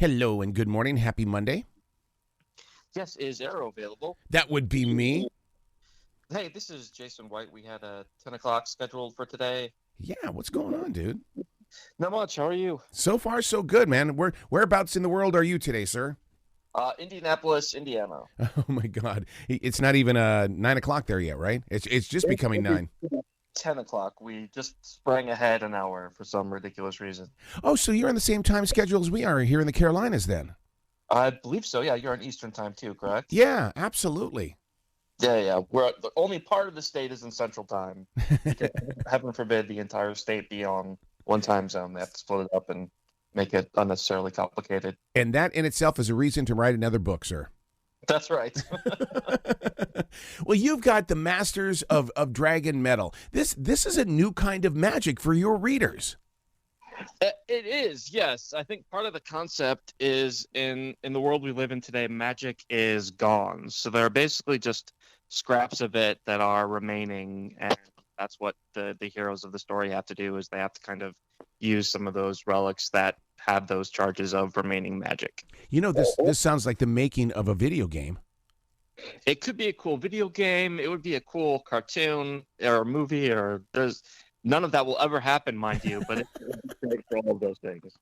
Hello and good morning. Happy Monday. Yes, is Arrow available? That would be me. Hey, this is Jason White. We had a 10 o'clock scheduled for today. Yeah, what's going on, dude? Not much. How are you? So far, so good, man. Whereabouts in the world are you today, sir? Indianapolis, Indiana. Oh my God, it's not even 9 o'clock there yet, right? It's just becoming 9. 10 o'clock. We just sprang ahead an hour for some ridiculous reason. Oh, so you're on the same time schedule as we are here in the Carolinas, then? I believe so. Yeah, you're on Eastern time too, correct? Yeah, absolutely. Yeah. We're the only part of the state is in Central time. Because heaven forbid the entire state be on one time zone. They have to split it up and make it unnecessarily complicated. And that in itself is a reason to write another book, sir. That's right. Well, you've got the Masters of Dragon Metal. This is a new kind of magic for your readers. It is, yes. I think part of the concept is in the world we live in today, magic is gone. So there are basically just scraps of it that are remaining, and that's what the heroes of the story have to do, is they have to kind of use some of those relics that have those charges of remaining magic. You know, this sounds like the making of a video game. It could be a cool video game. It would be a cool cartoon or a movie, or there's none of that will ever happen, mind you, but it's great for all of those things.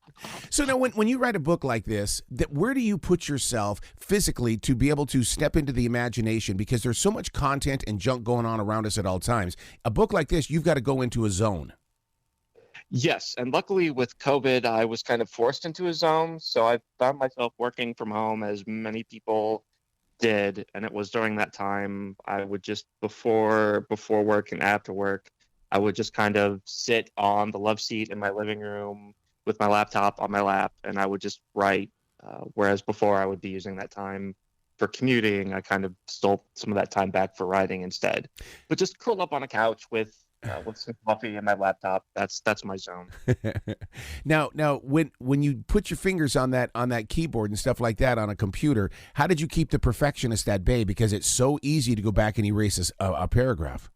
So now when you write a book like this, where do you put yourself physically to be able to step into the imagination? Because there's so much content and junk going on around us at all times. A book like this, you've got to go into a zone. Yes, and luckily with COVID, I was kind of forced into a zone, so I found myself working from home as many people did, and it was during that time I would just before work and after work, I would just kind of sit on the love seat in my living room with my laptop on my lap, and I would just write. Whereas before I would be using that time for commuting, I kind of stole some of that time back for writing instead. But just curled up on a couch with some coffee and my laptop. That's my zone. Now, when you put your fingers on that keyboard and stuff like that on a computer, how did you keep the perfectionist at bay? Because it's so easy to go back and erase a paragraph.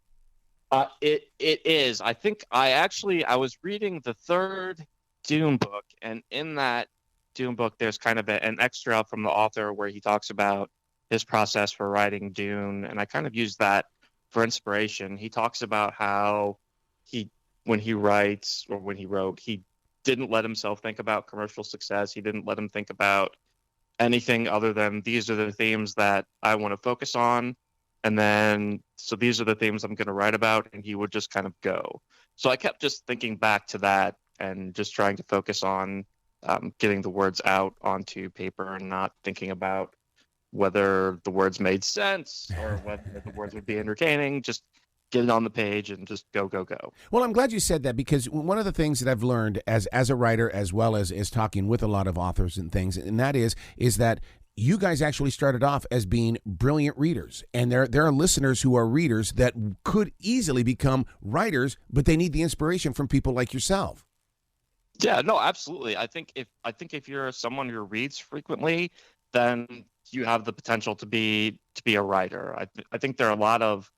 It is. I think I was reading the third Dune book, and in that Dune book, there's kind of an extra from the author where he talks about his process for writing Dune, and I kind of used that for inspiration. He talks about how when he writes or when he wrote, he didn't let himself think about commercial success. He didn't let him think about anything other than these are the themes that I want to focus on. And then, so these are the themes I'm going to write about, and he would just kind of go. So I kept just thinking back to that and just trying to focus on getting the words out onto paper and not thinking about whether the words made sense or whether the words would be entertaining. Just get it on the page and just go. Well, I'm glad you said that, because one of the things that I've learned as a writer, as well as talking with a lot of authors and things, and that is that you guys actually started off as being brilliant readers, and there are listeners who are readers that could easily become writers, but they need the inspiration from people like yourself. Yeah, no, absolutely. I think if you're someone who reads frequently, then you have the potential to be a writer. I think there are a lot of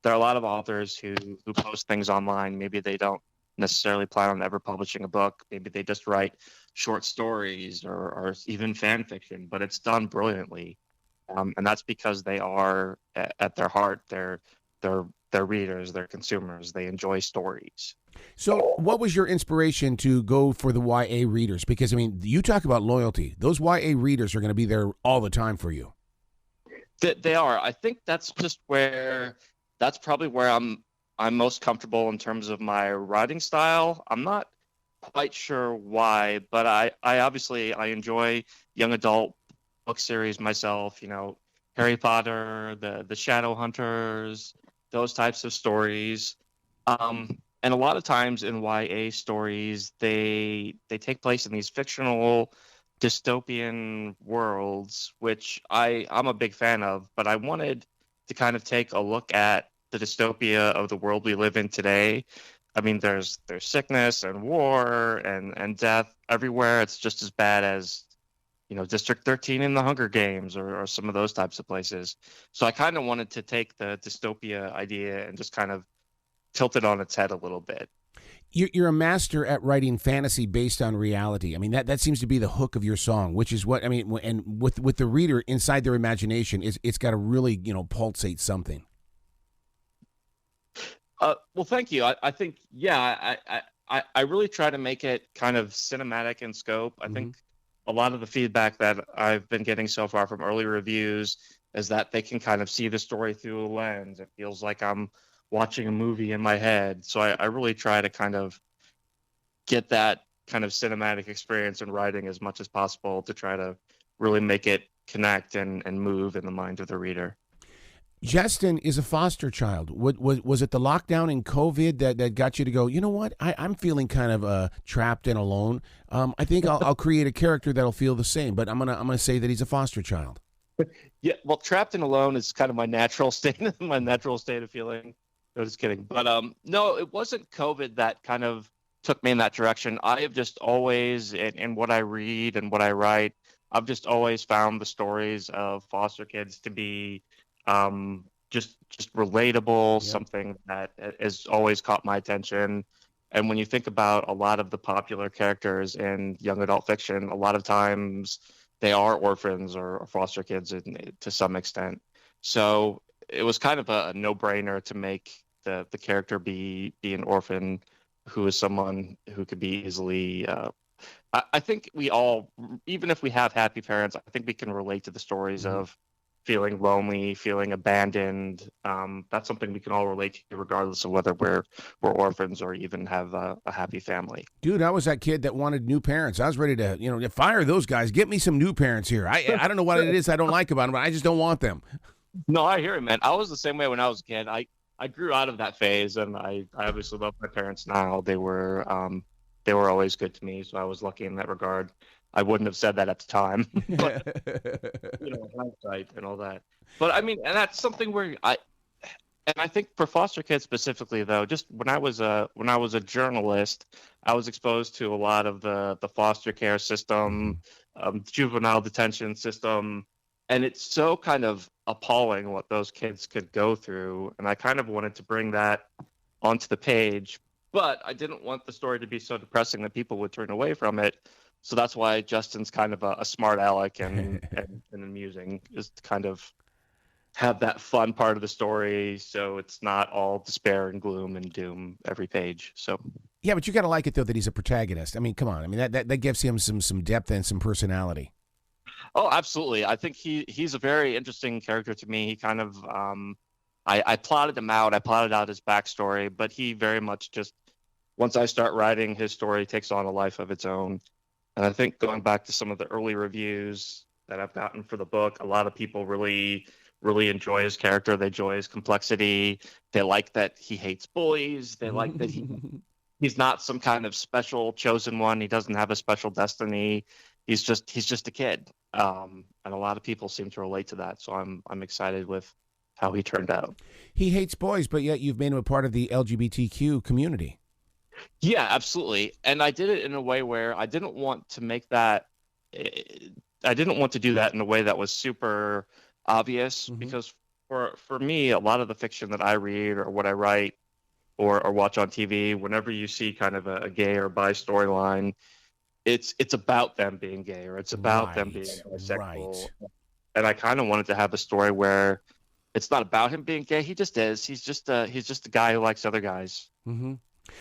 authors who post things online. Maybe they don't necessarily plan on ever publishing a book. Maybe they just write short stories or even fan fiction, but it's done brilliantly. And that's because they are at their heart, they're readers, they're consumers, they enjoy stories. So what was your inspiration to go for the YA readers? Because, I mean, you talk about loyalty. Those YA readers are going to be there all the time for you. They are. I think that's probably where I'm most comfortable in terms of my writing style. I'm not quite sure why, but I obviously I young adult book series myself, Harry Potter, the Shadowhunters, those types of stories. And a lot of times in YA stories, they take place in these fictional dystopian worlds, which I'm a big fan of, but I wanted to kind of take a look at the dystopia of the world we live in today. I mean, there's sickness and war and death everywhere. It's just as bad as, District 13 in the Hunger Games or some of those types of places. So I kind of wanted to take the dystopia idea and just kind of tilt it on its head a little bit. You're a master at writing fantasy based on reality. I mean, that seems to be the hook of your song, which is what I mean. And with the reader inside their imagination, it's got to really pulsate something. Well, thank you. I think I really try to make it kind of cinematic in scope. I think a lot of the feedback that I've been getting so far from early reviews is that they can kind of see the story through a lens. It feels like I'm watching a movie in my head. So I really try to kind of get that kind of cinematic experience in writing as much as possible to try to really make it connect and move in the mind of the reader. Jestin is a foster child. Was it the lockdown and COVID that got you to go, you know what, I'm feeling kind of trapped and alone. I think I'll create a character that'll feel the same, but I'm gonna say that he's a foster child. Yeah, well, trapped and alone is kind of my natural state of feeling. No, just kidding. But no, it wasn't COVID that kind of took me in that direction. I have just always, in what I read and what I write, I've just always found the stories of foster kids to be just relatable, yep. Something that has always caught my attention. And when you think about a lot of the popular characters in young adult fiction, a lot of times they are orphans or foster kids to some extent. So it was kind of a no-brainer to make the character be an orphan who is someone who could be easily I think we all, even if we have happy parents, I think we can relate to the stories of feeling lonely, feeling abandoned. That's something we can all relate to regardless of whether we're orphans or even have a happy family. Dude, I was that kid that wanted new parents. I was ready to fire those guys. Get me some new parents here. I don't know what it is I don't like about them, but I just don't want them. No, I hear it, man. I was the same way when I was a kid. I grew out of that phase, and I obviously love my parents now. They were always good to me, so I was lucky in that regard. I wouldn't have said that at the time, but hindsight and all that. But I mean, and that's something where I think for foster kids specifically, though, just when I was a journalist, I was exposed to a lot of the foster care system, juvenile detention system. And it's so kind of appalling what those kids could go through. And I kind of wanted to bring that onto the page, but I didn't want the story to be so depressing that people would turn away from it. So that's why Justin's kind of a smart aleck and amusing, is to kind of have that fun part of the story. So it's not all despair and gloom and doom every page. So yeah, but you got to like it, though, that he's a protagonist. I mean, come on. I mean, that gives him some depth and some personality. Oh, absolutely. I think he's a very interesting character to me. He kind of, I plotted him out. I plotted out his backstory, but he very much just, once I start writing, his story takes on a life of its own. And I think going back to some of the early reviews that I've gotten for the book, a lot of people really, really enjoy his character. They enjoy his complexity. They like that he hates bullies. They like that he's not some kind of special chosen one. He doesn't have a special destiny. He's just a kid. And a lot of people seem to relate to that. So I'm excited with how he turned out. He hates boys, but yet you've made him a part of the LGBTQ community. Yeah, absolutely. And I did it in a way where I didn't want to make that, I didn't want to do that in a way that was super obvious, because for me, a lot of the fiction that I read or what I write or watch on TV, whenever you see kind of a gay or bi storyline, it's about them being gay, or it's about them being bisexual. Right. And I kind of wanted to have a story where it's not about him being gay. He just is. He's just a guy who likes other guys. Mm-hmm.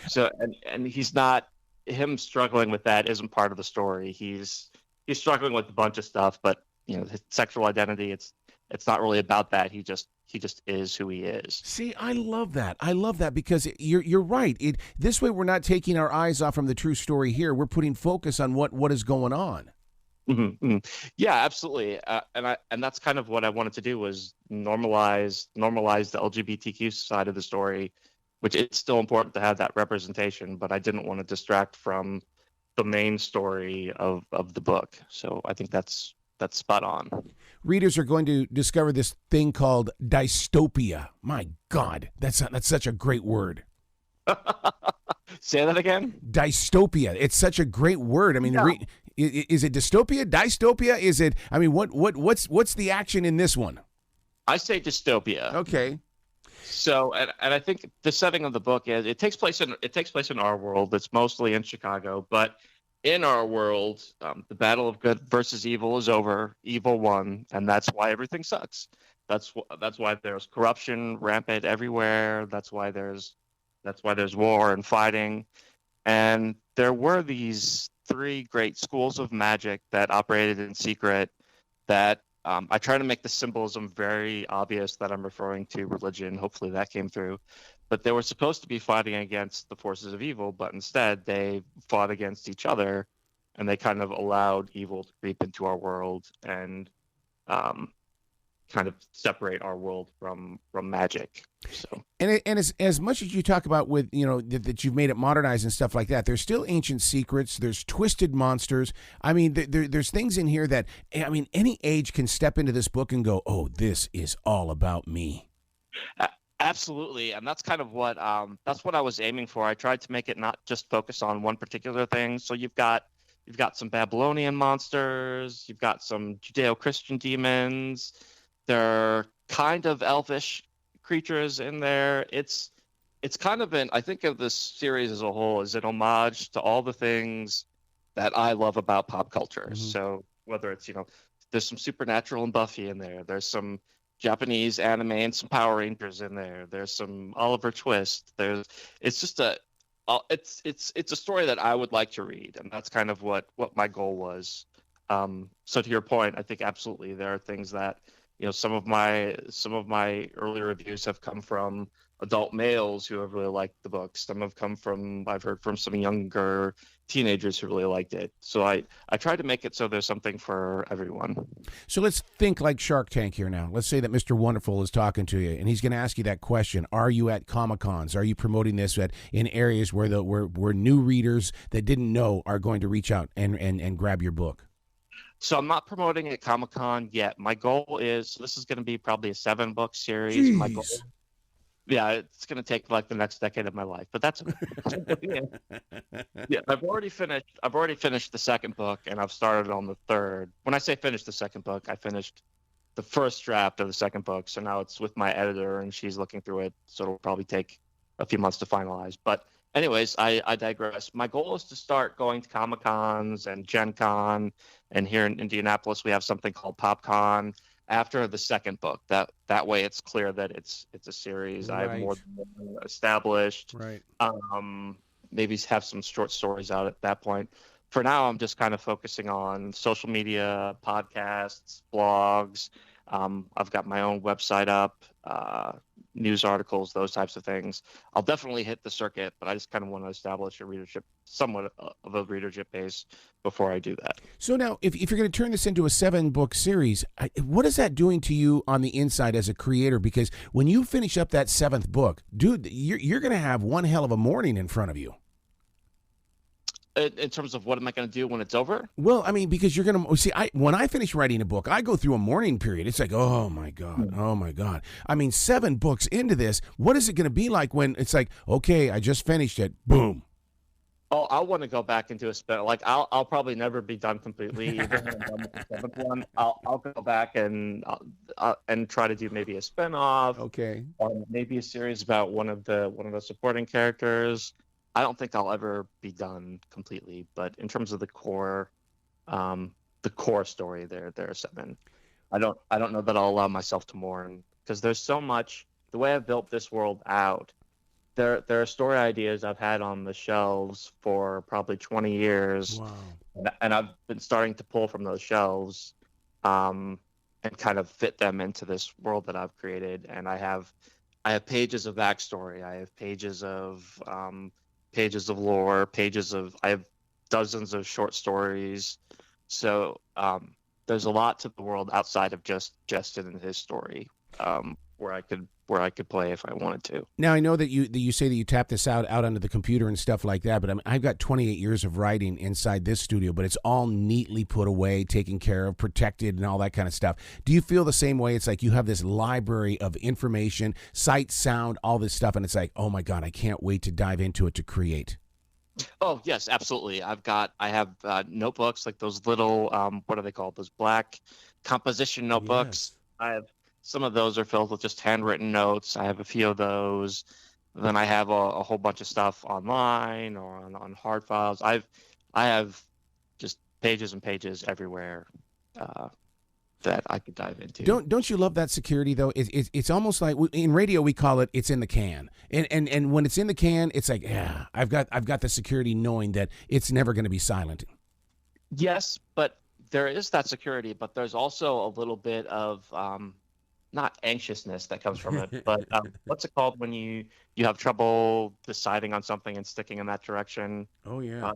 So and he's not, him struggling with that isn't part of the story. He's struggling with a bunch of stuff, but his sexual identity, it's not really about that. He just is who he is. See, I love that. I love that because you're right. This way we're not taking our eyes off from the true story here. We're putting focus on what is going on. Mm-hmm, mm-hmm. Yeah, absolutely. And that's kind of what I wanted to do, was normalize the LGBTQ side of the story, which it's still important to have that representation, but I didn't want to distract from the main story of the book. So I think that's spot on. Readers are going to discover this thing called dystopia. My God, that's such a great word. Say that again? Dystopia. It's such a great word. I mean, yeah. Is it dystopia? Dystopia? Is it? I mean, what's the action in this one? I say dystopia. Okay. So, and I think the setting of the book is it takes place in our world. It's mostly in Chicago, but in our world, the battle of good versus evil is over. Evil won, and that's why everything sucks. That's why there's corruption rampant everywhere. That's why there's war and fighting. And there were these three great schools of magic that operated in secret that I try to make the symbolism very obvious that I'm referring to religion. Hopefully that came through. But they were supposed to be fighting against the forces of evil, but instead they fought against each other, and they kind of allowed evil to creep into our world and um, kind of separate our world from magic. So. And as much as you talk about with, that you've made it modernized and stuff like that, there's still ancient secrets. There's twisted monsters. I mean, there's things in here that, I mean, any age can step into this book and go, oh, this is all about me. Absolutely, and that's kind of what I was aiming for. I tried to make it not just focus on one particular thing. So you've got some Babylonian monsters, you've got some Judeo-Christian demons. There are kind of elvish creatures in there. It's kind of I think of this series as a whole as an homage to all the things that I love about pop culture. Mm-hmm. So whether it's, there's some Supernatural and Buffy in there. There's some Japanese anime and some Power Rangers in there. There's some Oliver Twist. It's just it's a story that I would like to read, and that's kind of what my goal was. So to your point, I think absolutely there are things that, some of my earlier reviews have come from adult males who have really liked the book. Some have come from, I've heard from some younger teenagers who really liked it. So I tried to make it so there's something for everyone. So let's think like Shark Tank here now. Let's say that Mr. Wonderful is talking to you, and he's going to ask you that question. Are you at Comic-Cons? Are you promoting this in areas where where new readers that didn't know are going to reach out and grab your book? So I'm not promoting at Comic-Con yet. My goal is, this is going to be probably a 7-book series. Jeez. My goal, yeah, it's going to take like the next decade of my life, but that's okay. Yeah, I've already finished the second book, and I've started on the third. When I say finish the second book, I finished the first draft of the second book. So now it's with my editor, and she's looking through it. So it'll probably take a few months to finalize. But anyways, I digress. My goal is to start going to Comic-Cons and Gen Con, and here in Indianapolis we have something called PopCon after the second book. That way it's clear that it's a series. Right. I have more established. Right. Maybe have some short stories out at that point. For now, I'm just kind of focusing on social media, podcasts, blogs. I've got my own website up, news articles, those types of things. I'll definitely hit the circuit, but I just kind of want to establish somewhat of a readership base before I do that. So now, if you're going to turn this into a 7-book series, what is that doing to you on the inside as a creator? Because when you finish up that 7th book, dude, you're going to have one hell of a morning in front of you. In terms of what am I going to do when it's over? Well, I mean, because you're going to see, when I finish writing a book, I go through a mourning period. It's like, oh my God. I mean, 7 books into this, what is it going to be like when it's like, okay, I just finished it, boom? Oh, I want to go back into a spin. Like I'll probably never be done completely. Even when I'm done with the 7th one, I'll go back and try to do maybe a spinoff. Okay. Or maybe a series about one of the supporting characters. I don't think I'll ever be done completely, but in terms of the core story, there are 7. I don't know that I'll allow myself to mourn, because there's so much. The way I've built this world out, there are story ideas I've had on the shelves for probably 20 years. Wow. And I've been starting to pull from those shelves, and kind of fit them into this world that I've created. And I have pages of backstory. I have pages of lore, I have dozens of short stories. So there's a lot to the world outside of just Jestin and his story, where I could play if I wanted to. Now, I know that you say that you tap this out onto the computer and stuff like that, but I've got 28 years of writing inside this studio, but it's all neatly put away, taken care of, protected, and all that kind of stuff. Do you feel the same way? It's like you have this library of information, sight, sound, all this stuff, and it's like, oh my God, I can't wait to dive into it to create. Oh yes, absolutely. I have notebooks, like those little what are they called? Those black composition notebooks. Yes. some of those are filled with just handwritten notes. I have a few of those. Then I have a whole bunch of stuff online or on hard files. I have just pages and pages everywhere that I could dive into. Don't you love that security though? It's almost like in radio we call it's in the can, and when it's in the can, it's like yeah, I've got the security knowing that it's never going to be silent. Yes, but there is that security, but there's also a little bit of not anxiousness that comes from it, but what's it called when you have trouble deciding on something and sticking in that direction? Oh yeah.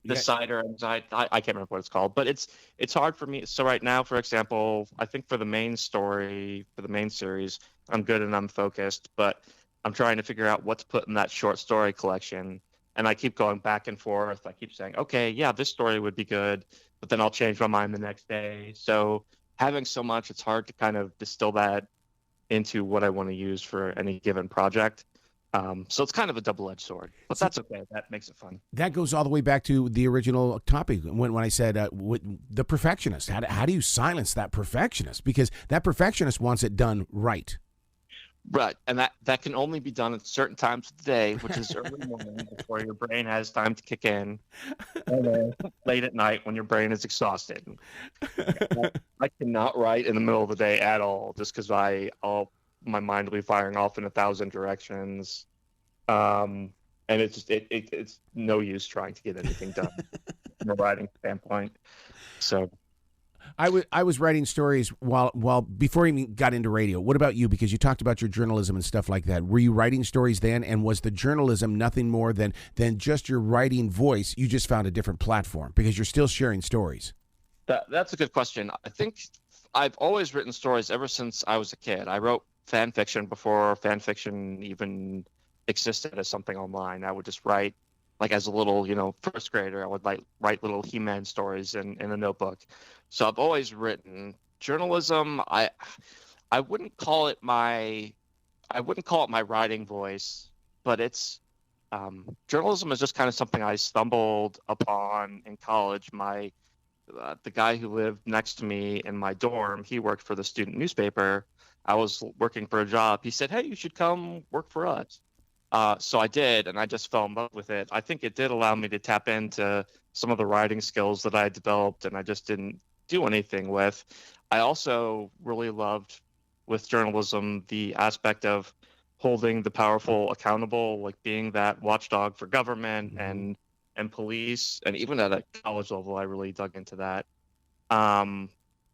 Decider anxiety. I can't remember what it's called, but it's hard for me. So right now, for example, I think for the main story, for the main series, I'm good and I'm focused, but I'm trying to figure out what to put in that short story collection. And I keep going back and forth. I keep saying, okay, yeah, this story would be good, but then I'll change my mind the next day. So having so much, it's hard to kind of distill that into what I want to use for any given project. So it's kind of a double-edged sword, but that's okay. That makes it fun. That goes all the way back to the original topic when I said the perfectionist. How do you silence that perfectionist? Because that perfectionist wants it done right. Right, and that can only be done at certain times of the day, which is early morning before your brain has time to kick in, and late at night when your brain is exhausted. I cannot write in the middle of the day at all, just because my mind will be firing off in 1,000 directions, and it's no use trying to get anything done from a writing standpoint. So. I was writing stories while before I even got into radio. What about you? Because you talked about your journalism and stuff like that. Were you writing stories then? And was the journalism nothing more than just your writing voice? You just found a different platform because you're still sharing stories. That's a good question. I think I've always written stories ever since I was a kid. I wrote fan fiction before fan fiction even existed as something online. I would just write. Like as a little, first grader, I would write little He-Man stories in a notebook. So I've always written. Journalism, I wouldn't call it my writing voice, but it's journalism is just kind of something I stumbled upon in college. The guy who lived next to me in my dorm, he worked for the student newspaper. I was working for a job. He said, "Hey, you should come work for us." So I did, and I just fell in love with it. I think it did allow me to tap into some of the writing skills that I developed, and I just didn't do anything with. I also really loved with journalism the aspect of holding the powerful accountable, like being that watchdog for government and police, and even at a college level, I really dug into that.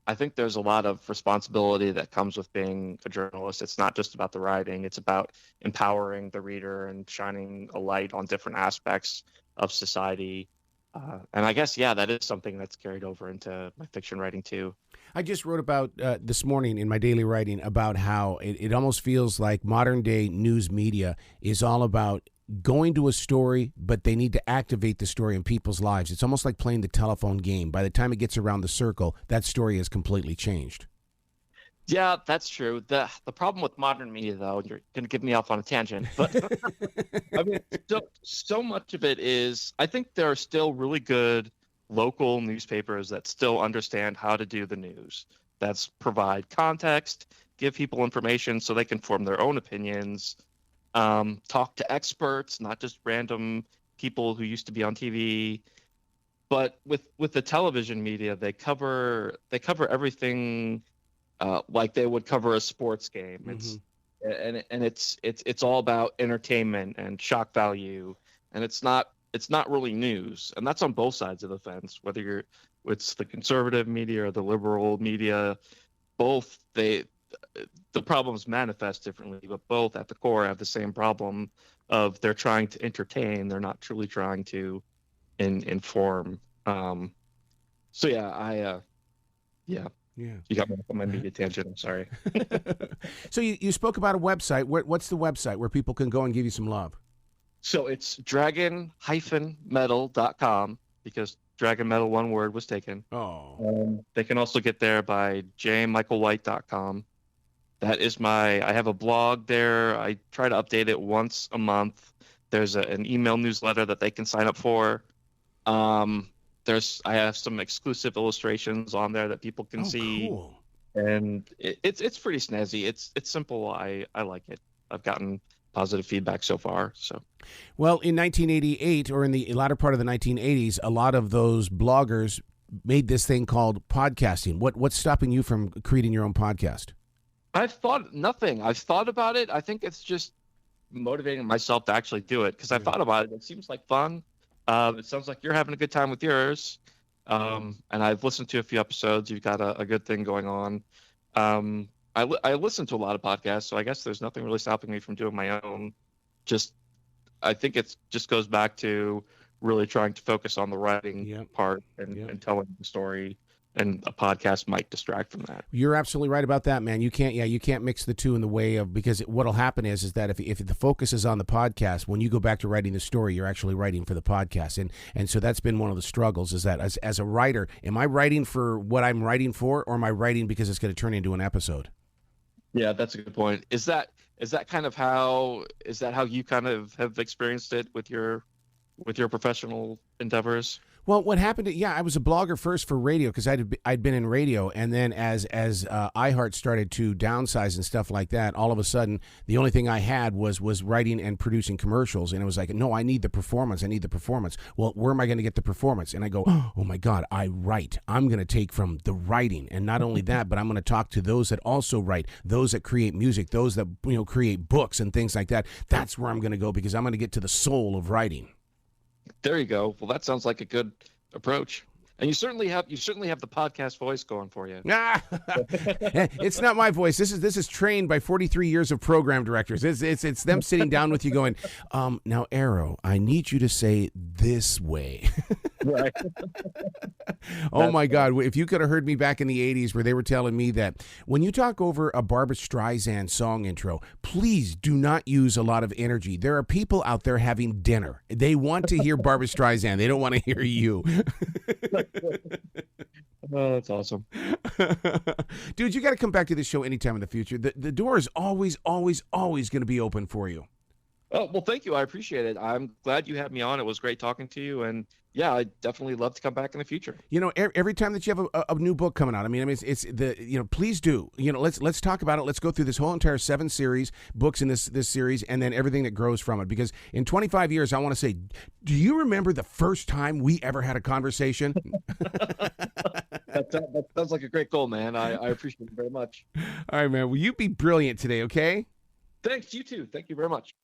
I think there's a lot of responsibility that comes with being a journalist. It's not just about the writing. It's about empowering the reader and shining a light on different aspects of society. And I guess, that is something that's carried over into my fiction writing too. I just wrote about this morning in my daily writing about how it almost feels like modern day news media is all about going to a story, but they need to activate the story in people's lives. It's almost like playing the telephone game. By the time it gets around the circle, that story has completely changed. Yeah, that's true. The problem with modern media, though, you're going to get me off on a tangent, but I mean, so much of it is, I think there are still really good local newspapers that still understand how to do the news. That's provide context, give people information so they can form their own opinions. Talk to experts, not just random people who used to be on TV. But with the television media, they cover everything like they would cover a sports game. It's all about entertainment and shock value, and it's not really news. And that's on both sides of the fence, whether it's the conservative media or the liberal media. Both the problems manifest differently, but both at the core have the same problem of they're trying to entertain. They're not truly trying to inform. So yeah. You got me on my media tangent. I'm sorry. So you spoke about a website. What's the website where people can go and give you some love? So it's dragon-metal.com because Dragon Metal, one word, was taken. Oh. They can also get there by jmichaelwhite.com. That is I have a blog there. I try to update it once a month. There's an email newsletter that they can sign up for. I have some exclusive illustrations on there that people can see. Cool. and it's pretty snazzy. It's simple. I like it. I've gotten positive feedback so far. So, Well, in 1988, or in the latter part of the 1980s, a lot of those bloggers made this thing called podcasting. What's stopping you from creating your own podcast? I've thought nothing. I've thought about it. I think it's just motivating myself to actually do it because I thought about it. It seems like fun. It sounds like you're having a good time with yours. And I've listened to a few episodes. You've got a good thing going on. I listen to a lot of podcasts, so I guess there's nothing really stopping me from doing my own. Just, I think it just goes back to really trying to focus on the writing part and telling the story. And a podcast might distract from that. You're absolutely right about that, man. You can't mix the two in the way of, because what'll happen is that if the focus is on the podcast, when you go back to writing the story, you're actually writing for the podcast, and so that's been one of the struggles. Is that as a writer, am I writing for what I'm writing for, or am I writing because it's going to turn into an episode? Yeah, that's a good point. Is that how you kind of have experienced it with your professional endeavors? Well, what happened? I was a blogger first for radio because I'd been in radio, and then as iHeart started to downsize and stuff like that, all of a sudden the only thing I had was writing and producing commercials, and it was like, no, I need the performance. Well, where am I going to get the performance? And I go, oh my God, I write. I'm going to take from the writing, and not only that, but I'm going to talk to those that also write, those that create music, those that create books and things like that. That's where I'm going to go because I'm going to get to the soul of writing. There you go. Well, that sounds like a good approach. And you certainly have the podcast voice going for you. It's not my voice. This is trained by 43 years of program directors. It's them sitting down with you going, now, Arrow, I need you to say this way. Right. Oh my God. If you could have heard me back in the 80s where they were telling me that when you talk over a Barbra Streisand song intro, please do not use a lot of energy. There are people out there having dinner. They want to hear Barbra Streisand. They don't want to hear you. Oh, that's awesome. Dude, you got to come back to this show anytime in the future. The door is always, always, always going to be open for you. Oh, well, thank you. I appreciate it. I'm glad you had me on. It was great talking to you. And yeah, I'd definitely love to come back in the future. Every time that you have a new book coming out, it's please do. Let's talk about it. Let's go through this whole entire 7 series, books in this series, and then everything that grows from it. Because in 25 years, I want to say, do you remember the first time we ever had a conversation? That sounds like a great goal, man. I appreciate it very much. All right, man. Will you be brilliant today, okay? Thanks, you too. Thank you very much.